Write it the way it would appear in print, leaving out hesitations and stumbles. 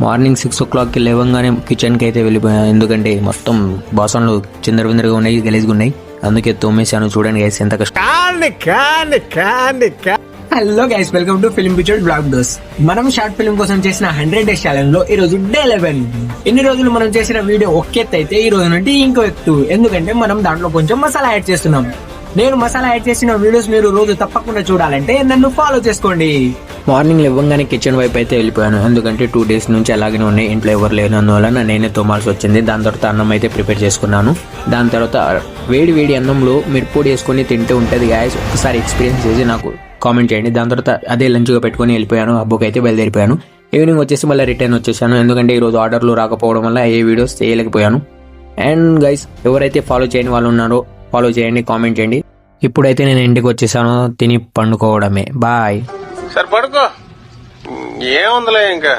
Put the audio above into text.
Morning 6 o'clockకి లేవగానే కిచెన్కి అయితే వెళ్ళిపోయాను. ఎందుకంటే మొత్తం బాసన్లు చిందరవిందరగా ఉన్నాయి, గలీజ్గా ఉన్నాయి. అందుకే తోమేశాను. చూడండి గైస్ ఎంత కష్టం. Hello guys, welcome to film picture blog dose. మనం షార్ట్ ఫిల్మ్ కోసం చేసిన 100 days ఛాలెంజ్ లో ఈ రోజు డే 11. ఇన్ని రోజులు మనం చేసిన వీడియో ఒక్కెత్తు అయితే ఈ రోజు నుండి ఇంకో ఎత్తు. ఎందుకంటే మనం దాంట్లో కొంచెం మసాలా యాడ్ చేస్తున్నాం. నేను మసాలా యాడ్ చేసిన వీడియోస్ మీరు రోజు తప్పకుండా చూడాలంటే నన్ను ఫాలో చేసుకోండి. మార్నింగ్ లేవగానే కిచెన్ వైపు అయితే వెళ్ళిపోయాను. ఎందుకంటే 2 days నుంచి అలాగే ఉన్నాయి. ఇంట్లో ఎవరు లేనందువల్ల నేనే తోమాల్సి వచ్చింది. దాని తర్వాత అన్నం అయితే ప్రిపేర్ చేసుకున్నాను. దాని తర్వాత వేడి వేడి అన్నంలో మిరప్పొడి వేసుకొని తింటూ ఉంటుంది గాయస్. ఒకసారి ఎక్స్పీరియన్స్ చేసి నాకు కామెంట్ చేయండి. దాని తర్వాత అదే లంచ్గా పెట్టుకొని వెళ్ళిపోయాను. అబ్బుకి అయితే బయలుదేరిపోయాను. ఈవినింగ్ వచ్చేసి మళ్ళీ రిటర్న్ వచ్చేసాను. ఎందుకంటే ఈరోజు ఆర్డర్లు రాకపోవడం వల్ల ఏ వీడియోస్ చేయలేకపోయాను. అండ్ గైస్, ఎవరైతే ఫాలో చేయని వాళ్ళు ఉన్నారో ఫాలో చేయండి, కామెంట్ చేయండి. ఇప్పుడైతే నేను ఇంటికి వచ్చేసాను. తిని పండుకోవడమే. బాయ్. సరే పడుకో, ఏముందిలే ఇంకా.